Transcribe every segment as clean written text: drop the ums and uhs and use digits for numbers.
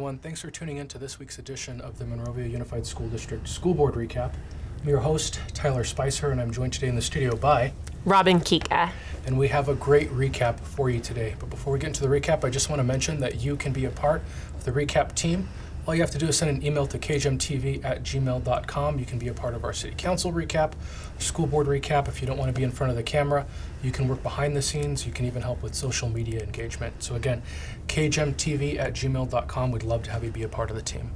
everyone. Thanks for tuning in to this week's edition of the Monrovia Unified School District School Board Recap. I'm your host, Tyler Spicer, and I'm joined today in the studio by Robin Kika. And we have a great recap for you today. But before we get into the recap, I just want to mention that you can be a part of the recap team. All you have to do is send an email to kgemtv@gmail.com. You can be a part of our city council recap, school board recap. If you don't want to be in front of the camera, you can work behind the scenes. You can even help with social media engagement. So again, kgemtv@gmail.com. We'd love to have you be a part of the team.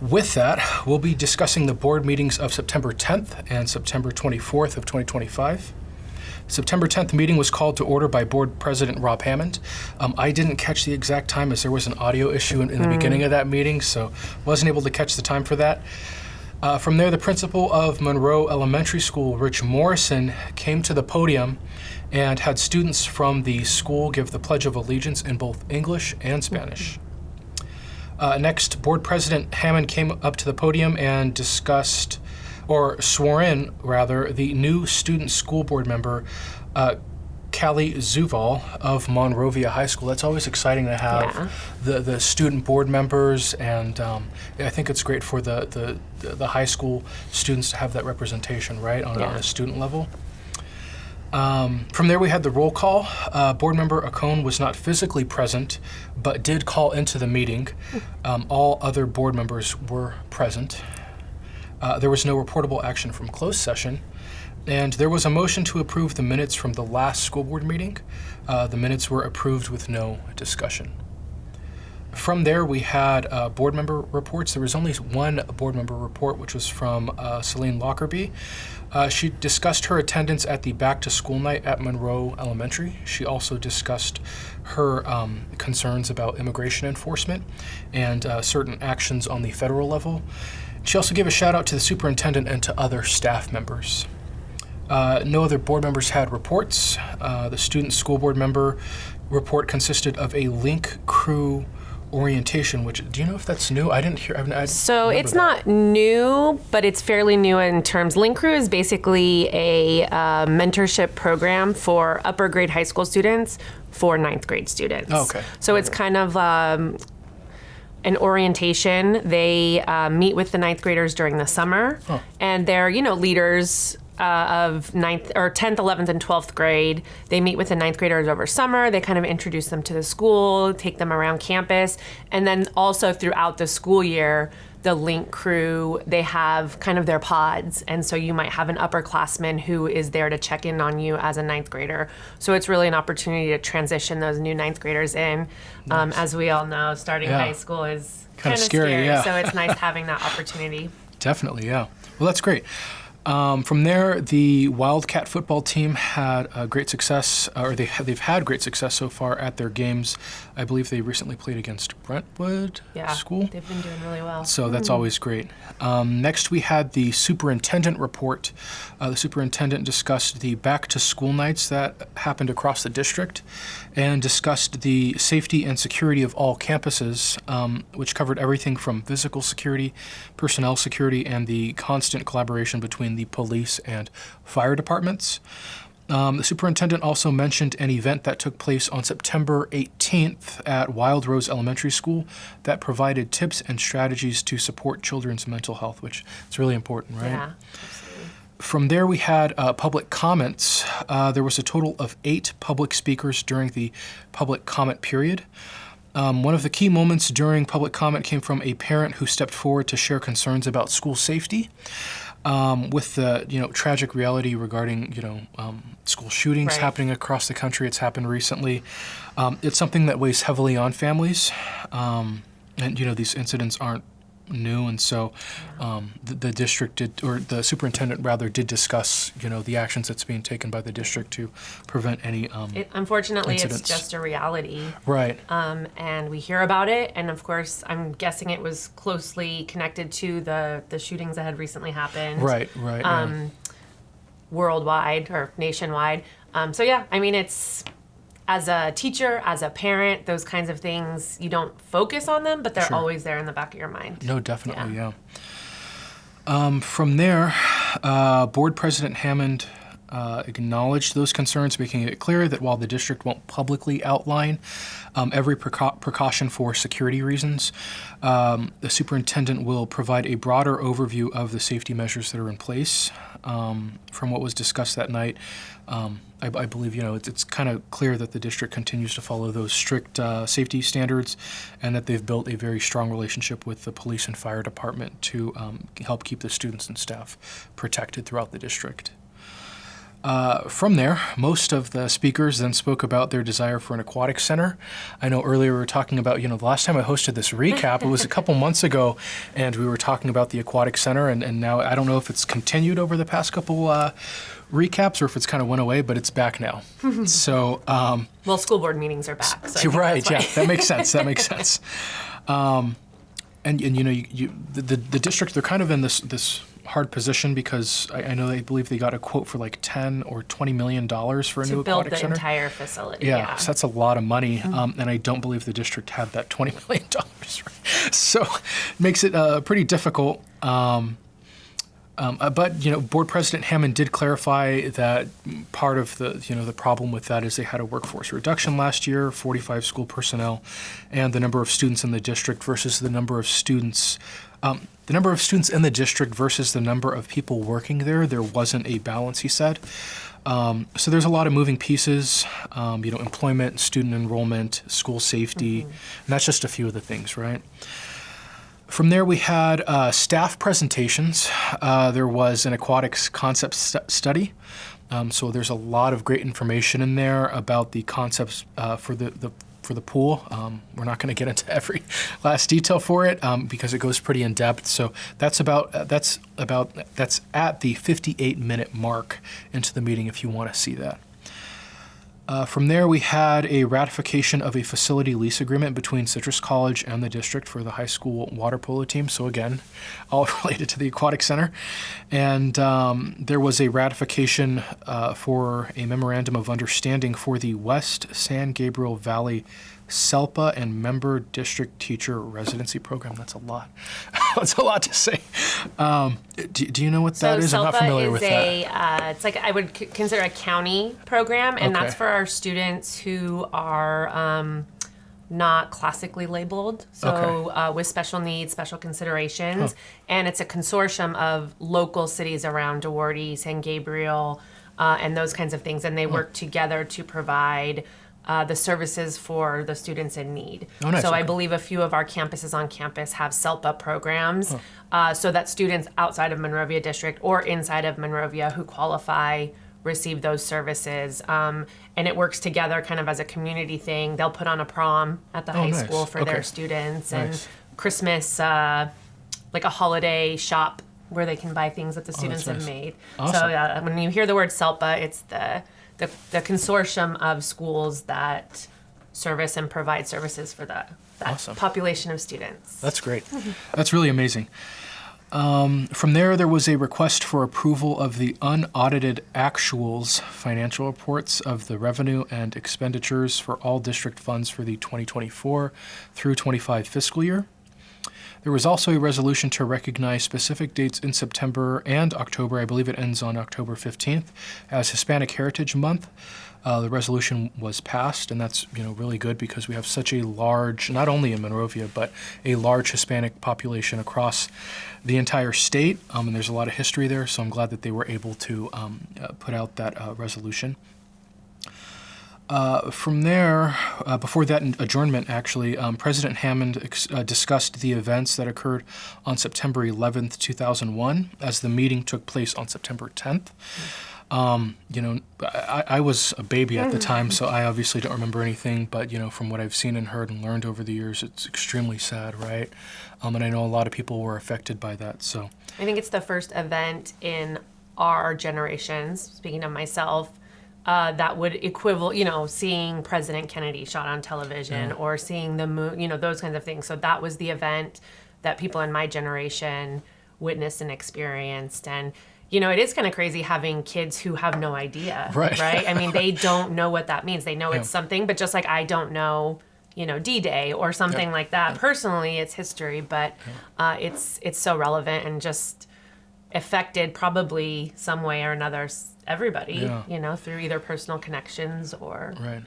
With that, we'll be discussing the board meetings of September 10th and September 24th of 2025. September 10th meeting was called to order by Board President Rob Hammond. I didn't catch the exact time as there was an audio issue in the beginning of that meeting, so wasn't able to catch the time for that. From there, the principal of Monroe Elementary School, Rich Morrison, came to the podium and had students from the school give the Pledge of Allegiance in both English and Spanish. Next, Board President Hammond came up to the podium and discussed, or swore in, rather, the new student school board member, Callie Zuval of Monrovia High School. That's always exciting to have the student board members, and I think it's great for the high school students to have that representation, right, on a student level. From there, we had the roll call. Board member Acone was not physically present, but did call into the meeting. All other board members were present. There was no reportable action from closed session, and there was a motion to approve the minutes from the last school board meeting. The minutes were approved with no discussion. From there, we had board member reports. There was only one board member report, which was from Celine Lockerbie. She discussed her attendance at the back-to-school night at Monroe Elementary. She also discussed her concerns about immigration enforcement and certain actions on the federal level. She also gave a shout out to the superintendent and to other staff members. No other board members had reports. The student school board member report consisted of a link crew orientation, which, do you know if that's new? I didn't hear. So it's not new, but it's fairly new in terms. Link Crew is basically a mentorship program for upper grade high school students for ninth grade students. Oh, okay. So it's kind of an orientation. They meet with the ninth graders during the summer, and they're, leaders of 9th or 10th, 11th, and 12th grade. They meet with the 9th graders over summer. They kind of introduce them to the school, take them around campus, and then also throughout the school year, the Link Crew, they have kind of their pods, and so you might have an upperclassman who is there to check in on you as a 9th grader. So it's really an opportunity to transition those new 9th graders in. Nice. As we all know, starting high school is kind of scary, so it's nice having that opportunity. Definitely, yeah. Well, that's great. From there, the Wildcat football team had great success, or they've had great success so far at their games. I believe they recently played against Brentwood School. They've been doing really well. So that's always great. Next, we had the superintendent report. The superintendent discussed the back-to-school nights that happened across the district and discussed the safety and security of all campuses, which covered everything from physical security, personnel security, and the constant collaboration between the police and fire departments. The superintendent also mentioned an event that took place on September 18th at Wild Rose Elementary School that provided tips and strategies to support children's mental health, which is really important, right? Yeah, absolutely. From there, we had public comments. There was a total of 8 public speakers during the public comment period. One of the key moments during public comment came from a parent who stepped forward to share concerns about school safety. With the tragic reality regarding school shootings happening across the country. It's happened recently. It's something that weighs heavily on families, and these incidents aren't new, and so the district did, or the superintendent rather, did discuss the actions that's being taken by the district to prevent any unfortunately incidents. It's just a reality, right? And we hear about it, and of course I'm guessing it was closely connected to the shootings that had recently happened, right worldwide or nationwide. It's, as a teacher, as a parent, those kinds of things, you don't focus on them, but they're always there in the back of your mind. No, definitely, yeah. From there, Board President Hammond acknowledged those concerns, making it clear that while the district won't publicly outline every precaution for security reasons, the superintendent will provide a broader overview of the safety measures that are in place. From what was discussed that night, I believe it's kind of clear that the district continues to follow those strict safety standards, and that they've built a very strong relationship with the police and fire department to help keep the students and staff protected throughout the district. From there, most of the speakers then spoke about their desire for an aquatic center. I know earlier we were talking about, the last time I hosted this recap, it was a couple months ago, and we were talking about the aquatic center, and now I don't know if it's continued over the past couple recaps or if it's kind of went away, but it's back now. So, well, school board meetings are back. So you're right. Yeah, that makes sense. That makes sense. And the district, they're kind of in this hard position because I believe they got a quote for like $10 or $20 million for a new aquatic center. To build the entire facility. Yeah, so that's a lot of money, and I don't believe the district had that $20 million. Right? So it makes it pretty difficult. But Board President Hammond did clarify that part of the problem with that is they had a workforce reduction last year, 45 school personnel, and the number of students in the district versus the number of students. The number of students in the district versus the number of people working there wasn't a balance, he said. So there's a lot of moving pieces, employment, student enrollment, school safety, and that's just a few of the things, right? From there, we had staff presentations. There was an aquatics concept study. So there's a lot of great information in there about the concepts for the pool. We're not going to get into every last detail for it because it goes pretty in depth. So that's at the 58-minute mark into the meeting if you want to see that. From there, we had a ratification of a facility lease agreement between Citrus College and the district for the high school water polo team. So again, all related to the aquatic center. And there was a ratification for a memorandum of understanding for the West San Gabriel Valley SELPA and Member District Teacher Residency Program. That's a lot. That's a lot to say. Do you know what that is? I'm not familiar with that. It's like I would consider a county program, and that's for our students who are not classically labeled, with special needs, special considerations. And it's a consortium of local cities around Dougherty, San Gabriel, and those kinds of things. And they work together to provide the services for the students in need. Oh, nice. So I believe a few of our campuses on campus have SELPA programs so that students outside of Monrovia District or inside of Monrovia who qualify receive those services. And it works together kind of as a community thing. They'll put on a prom at the high school for their students and Christmas, like a holiday shop where they can buy things that the students have made. Awesome. So when you hear the word SELPA, it's the consortium of schools that service and provide services for that population of students. That's great. That's really amazing. From there was a request for approval of the unaudited actuals financial reports of the revenue and expenditures for all district funds for the 2024 through 25 fiscal year. There was also a resolution to recognize specific dates in September and October, I believe it ends on October 15th, as Hispanic Heritage Month. The resolution was passed, and that's really good because we have such a large, not only in Monrovia, but a large Hispanic population across the entire state, and there's a lot of history there, so I'm glad that they were able to put out that resolution. From there, before that adjournment, actually, President Hammond discussed the events that occurred on September 11th, 2001, as the meeting took place on September 10th. I was a baby at the time, so I obviously don't remember anything, but, from what I've seen and heard and learned over the years, it's extremely sad, right? And I know a lot of people were affected by that, so. I think it's the first event in our generations, speaking of myself, that would equivalent, seeing President Kennedy shot on television or seeing the moon, those kinds of things. So that was the event that people in my generation witnessed and experienced. And, it is kind of crazy having kids who have no idea, right? I mean, they don't know what that means. They know it's something, but just like I don't know, D-Day or something like that. Personally, it's history, but it's so relevant and just affected probably some way or another everybody, Yeah. through either personal connections or. Right.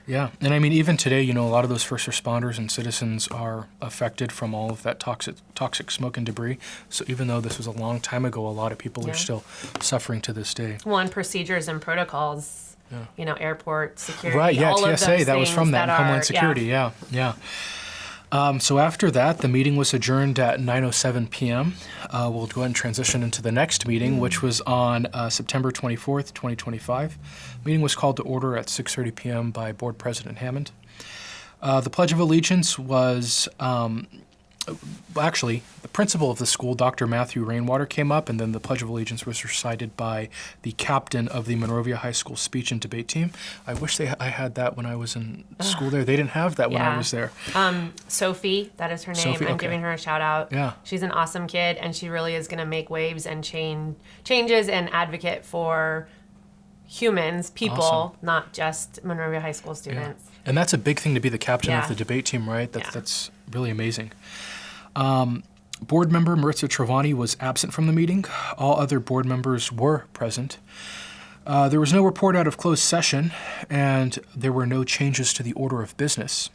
Yeah. And I mean, even today, a lot of those first responders and citizens are affected from all of that toxic smoke and debris. So even though this was a long time ago, a lot of people are still suffering to this day. Well, and procedures and protocols, airport security. Right, yeah, all of TSA, those that was from that, are- Homeland Security, yeah. So after that, the meeting was adjourned at 9:07 p.m. We'll go ahead and transition into the next meeting, which was on September 24th, 2025. Meeting was called to order at 6:30 p.m. by Board President Hammond. The Pledge of Allegiance was, actually, the principal of the school, Dr. Matthew Rainwater, came up, and then the Pledge of Allegiance was recited by the captain of the Monrovia High School speech and debate team. I wish I had that when I was in school there. They didn't have that when I was there. Sophie, that is her name. Sophie, I'm okay. giving her a shout out. Yeah. She's an awesome kid, and she really is going to make waves and changes and advocate for humans, people, Awesome. not just Monrovia High School Yeah. students. And that's a big thing to be the captain Yeah. of the debate team, right? Yeah. That's really amazing. Board member Maritza Travani was absent from the meeting. All other board members were present. There was no report out of closed session, and there were no changes to the order of business.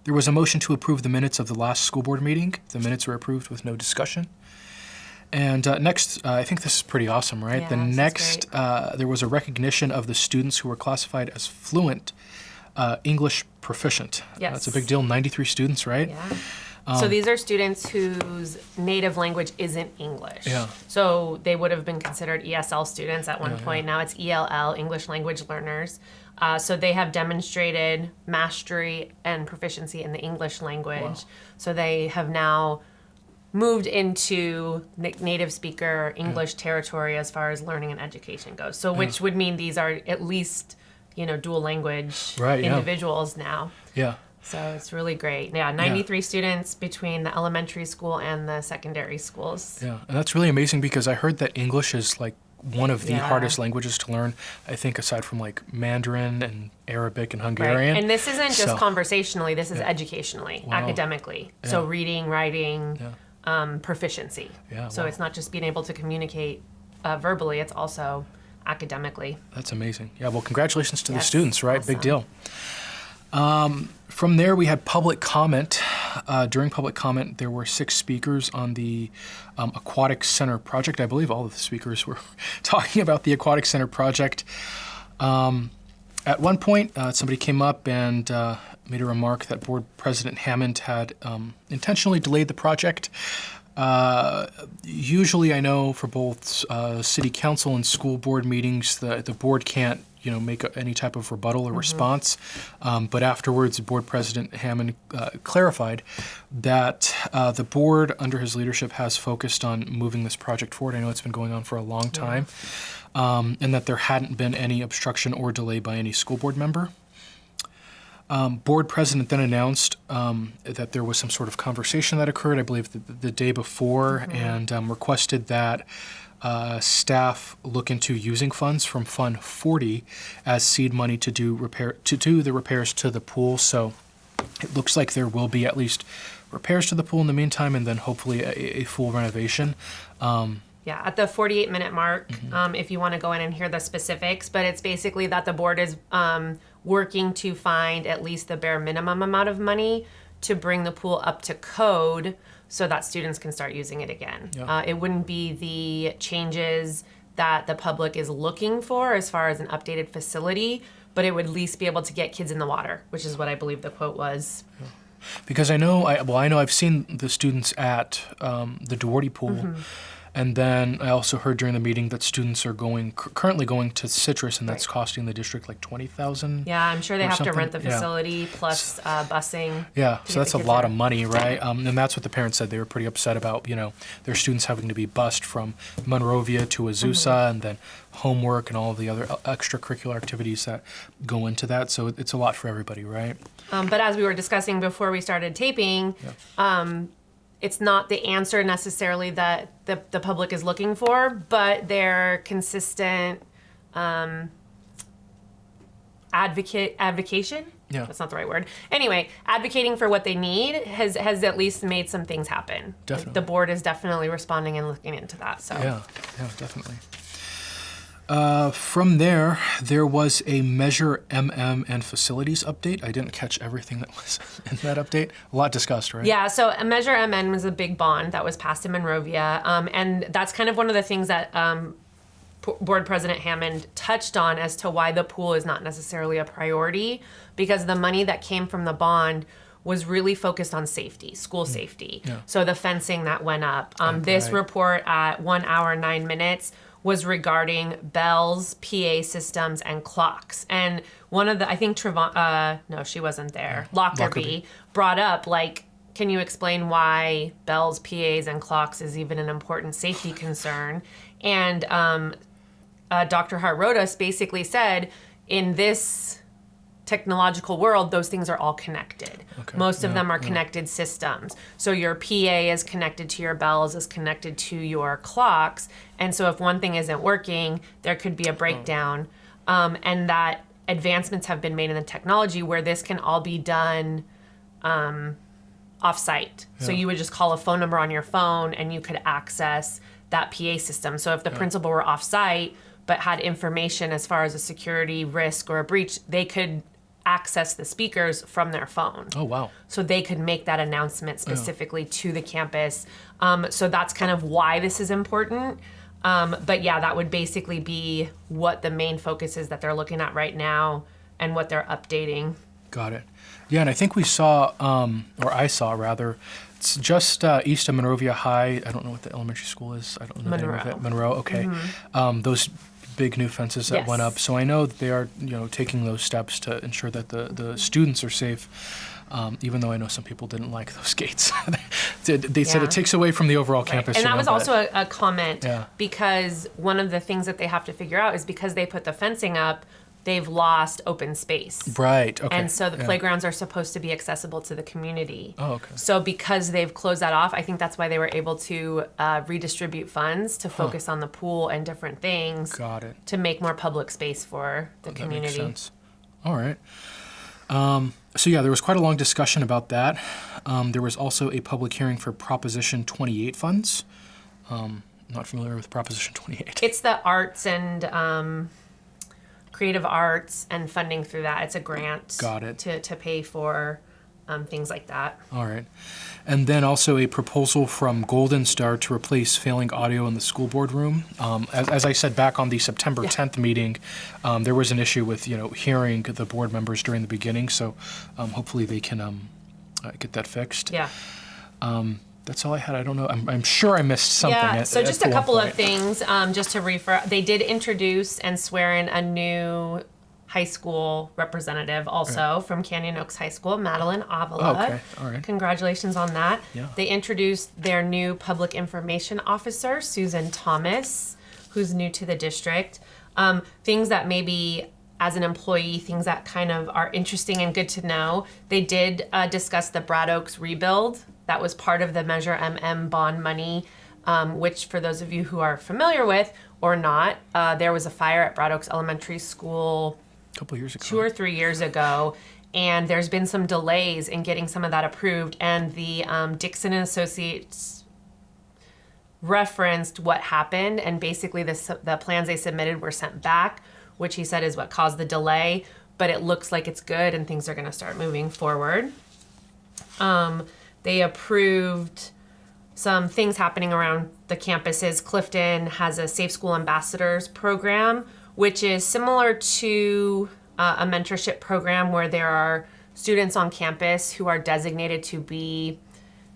There was a motion to approve the minutes of the last school board meeting. The minutes were approved with no discussion. And next, I think this is pretty awesome, right? Yeah, The this is next, there was a recognition of the students who were classified as fluent English proficient. Yes. That's a big deal. 93 students, right? Yeah. So these are students whose native language isn't English. Yeah. So they would have been considered ESL students at one point. Now it's ELL, English Language Learners. So they have demonstrated mastery and proficiency in the English language. Wow. So they have now moved into native speaker English territory as far as learning and education goes. So which would mean these are at least, dual language Right, yeah. individuals now. Yeah. So it's really great. Yeah, 93 students between the elementary school and the secondary schools. Yeah. And that's really amazing because I heard that English is like one of the Yeah. hardest languages to learn, I think, aside from like Mandarin and Arabic and Hungarian. And this isn't just So- conversationally, this is educationally, Wow. academically. So Yeah. reading, writing, proficiency. Yeah, So wow. it's not just being able to communicate verbally, it's also academically. That's amazing. Yeah, well, congratulations to the Yes, students, right? Big awesome. deal. From there, we had public comment. During public comment, there were 6 speakers on the Aquatic Center project. I believe all of the speakers were talking about the Aquatic Center project. At one point, somebody came up and made a remark that Board President Hammond had intentionally delayed the project. Usually, I know for both city council and school board meetings, the board can't make any type of rebuttal or response. But afterwards, Board President Hammond clarified that the board, under his leadership, has focused on moving this project forward. I know it's been going on for a long time, and that there hadn't been any obstruction or delay by any school board member. Board president then announced that there was some sort of conversation that occurred, I believe, the day before, and requested that staff look into using funds from Fund 40 as seed money to do the repairs to the pool. So it looks like there will be at least repairs to the pool in the meantime, and then hopefully a full renovation. Yeah, at the 48-minute mark, if you want to go in and hear the specifics, but it's basically that the board is working to find at least the bare minimum amount of money to bring the pool up to code so that students can start using it again. Yeah. It wouldn't be the changes that the public is looking for as far as an updated facility, but it would at least be able to get kids in the water, which is what I believe the quote was. Because I know I've seen the students at the Duarte pool, and then I also heard during the meeting that students are currently going to Citrus, and that's costing the district like $20,000. Yeah, I'm sure they or have to something. rent the Yeah. facility plus busing. Yeah, to so get that's the a kids lot there. of money, right? And that's what the parents said. They were pretty upset about, their students having to be bused from Monrovia to Azusa, and then homework and all of the other extracurricular activities that go into that. So it's a lot for everybody, right? But as we were discussing before we started taping, it's not the answer necessarily that the public is looking for, but their consistent advocation Yeah. That's not the right word. Anyway, advocating for what they need has at least made some things happen. Definitely. The board is definitely responding and looking into that. So Yeah, definitely. From there was a Measure MM and facilities update. I didn't catch everything that was in that update. A lot discussed, right? Yeah, so Measure MN was a big bond that was passed in Monrovia, and that's kind of one of the things that Board President Hammond touched on as to why the pool is not necessarily a priority, because the money that came from the bond was really focused on safety, school safety. Yeah. So the fencing that went up. This right. report at 1 hour, 9 minutes was regarding bells, PA systems, and clocks. And one of the, I think no, she wasn't there. Lockerbie brought up, like, can you explain why bells, PAs, and clocks is even an important safety concern? And Dr. Hart-Rodas basically said, in this technological world, those things are all connected. Okay. Most of them are connected systems. So your PA is connected to your bells, is connected to your clocks. And so if one thing isn't working, there could be a breakdown. And that advancements have been made in the technology where this can all be done off-site. So you would just call a phone number on your phone and you could access that PA system. So if the principal were off-site but had information as far as a security risk or a breach, they could access the speakers from their phone. Oh, wow. So they could make that announcement specifically to the campus. So that's kind of why this is important. But yeah, that would basically be what the main focus is that they're looking at right now and what they're updating. Got it. Yeah, and I think we saw, or I saw rather, it's just east of Monrovia High. I don't know what the elementary school is. I don't know the name of it. Monroe. Okay. Those big new fences that went up. So I know that they are, taking those steps to ensure that the students are safe. Even though I know some people didn't like those gates. They said it takes away from the overall campus. And that was also a comment Yeah. because one of the things that they have to figure out is because they put the fencing up, they've lost open space. Right, okay. And so the playgrounds are supposed to be accessible to the community. Oh, okay. So because they've closed that off, I think that's why they were able to redistribute funds to focus on the pool and different things. Got it. To make more public space for the community. That makes sense. All right. So yeah, there was quite a long discussion about that. There was also a public hearing for Proposition 28 funds. Not familiar with Proposition 28. It's the arts and creative arts and funding through that. It's a grant. Got it. To pay for things like that. All right. And then also a proposal from Golden Star to replace failing audio in the school board room. As I said back on the September 10th meeting, there was an issue with, hearing the board members during the beginning. So hopefully they can get that fixed. Yeah. That's all I had. I don't know. I'm sure I missed something. Yeah, so just a couple of things. things, just to refer. They did introduce and swear in a new high school representative also from Canyon Oaks High School, Madeline Avila. Oh, okay. All right. Congratulations on that. Yeah. They introduced their new public information officer, Susan Thomas, who's new to the district. Things that maybe as an employee, things that kind of are interesting and good to know. They did discuss the Brad Oaks rebuild. That was part of the Measure MM bond money, which for those of you who are familiar with or not, there was a fire at Brad Oaks Elementary School A couple years ago. 2 or 3 years ago, and there's been some delays in getting some of that approved, and the Dixon and Associates referenced what happened, and basically the plans they submitted were sent back, which he said is what caused the delay, but it looks like it's good and things are going to start moving forward. They approved some things happening around the campuses. Clifton has a Safe School Ambassadors program, which is similar to a mentorship program where there are students on campus who are designated to be,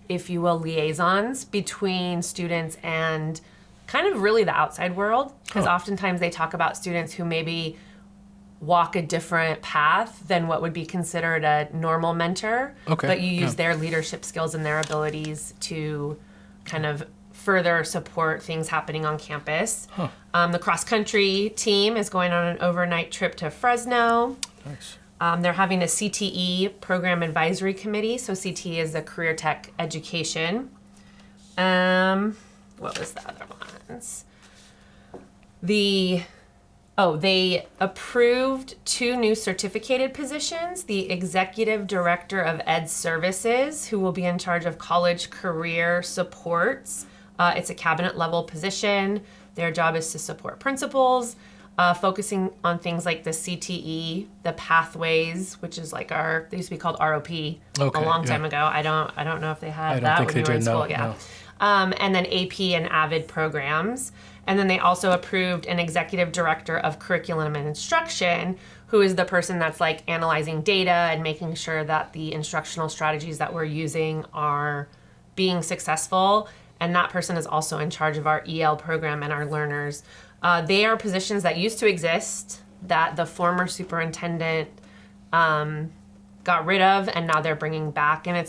if you will, liaisons between students and kind of really the outside world. Because oftentimes they talk about students who maybe walk a different path than what would be considered a normal mentor. Okay, But you use yeah. their leadership skills and their abilities to kind of further support things happening on campus. The cross-country team is going on an overnight trip to Fresno. Nice. They're having a CTE program advisory committee. So CTE is the career tech education. What was the other ones? The Oh, they approved 2 new certificated positions. The Executive Director of Ed Services, who will be in charge of college career supports. It's a cabinet level position. Their job is to support principals, focusing on things like the CTE, the pathways, which is like they used to be called ROP a long time ago. I don't know if they had that when you were in school. Yeah. No. And then AP and AVID programs. And then they also approved an executive director of curriculum and instruction, who is the person that's like analyzing data and making sure that the instructional strategies that we're using are being successful. And that person is also in charge of our EL program and our learners. They are positions that used to exist that the former superintendent got rid of, and now they're bringing back. And it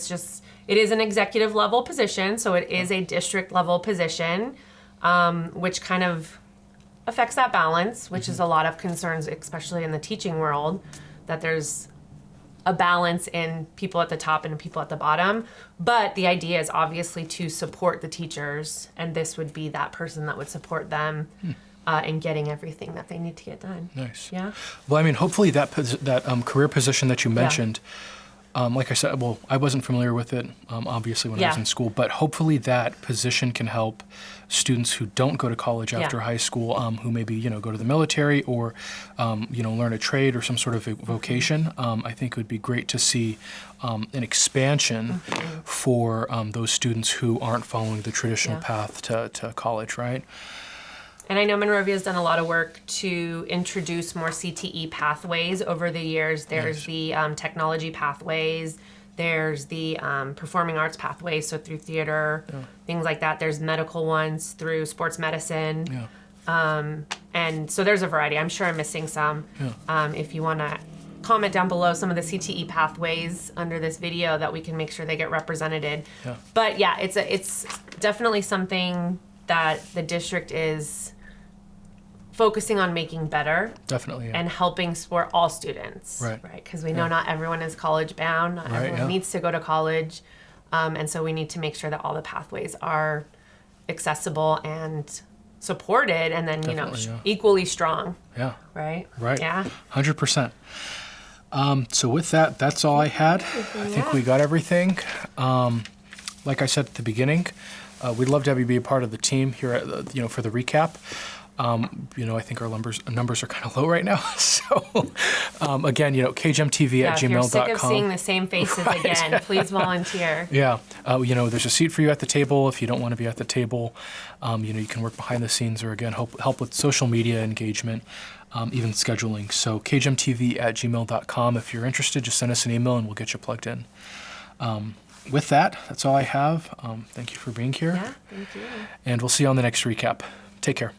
is an executive level position, so it is a district level position. Which kind of affects that balance, which is a lot of concerns, especially in the teaching world, that there's a balance in people at the top and people at the bottom. But the idea is obviously to support the teachers, and this would be that person that would support them in getting everything that they need to get done. Nice. Yeah. Well, I mean, hopefully that career position that you mentioned, like I said, well, I wasn't familiar with it, obviously, when I was in school, but hopefully that position can help students who don't go to college after high school, who maybe, go to the military or, learn a trade or some sort of vocation. I think it would be great to see an expansion for those students who aren't following the traditional path to college, right? And I know Monrovia has done a lot of work to introduce more CTE pathways over the years. There's the technology pathways. There's the performing arts pathways, so through theater, things like that. There's medical ones through sports medicine. And so there's a variety. I'm sure I'm missing some. If you want to comment down below some of the CTE pathways under this video that we can make sure they get represented. But yeah, it's definitely something that the district is focusing on making better. Definitely, and helping support all students. Right? Because we know not everyone is college bound. Not everyone needs to go to college. And so we need to make sure that all the pathways are accessible and supported, and then, equally strong. Yeah. Right? Right. Yeah. 100%. So with that, that's all I had. I think we got everything. Like I said at the beginning, we'd love to have you be a part of the team here at, for the recap. I think our numbers are kind of low right now. So, again, kgemtv@gmail.com. If you're sick of seeing the same faces again, please volunteer. There's a seat for you at the table. If you don't want to be at the table, you can work behind the scenes or, again, help with social media engagement, even scheduling. So, kgemtv@gmail.com. If you're interested, just send us an email and we'll get you plugged in. With that, that's all I have. Thank you for being here. Yeah, thank you. And we'll see you on the next recap. Take care.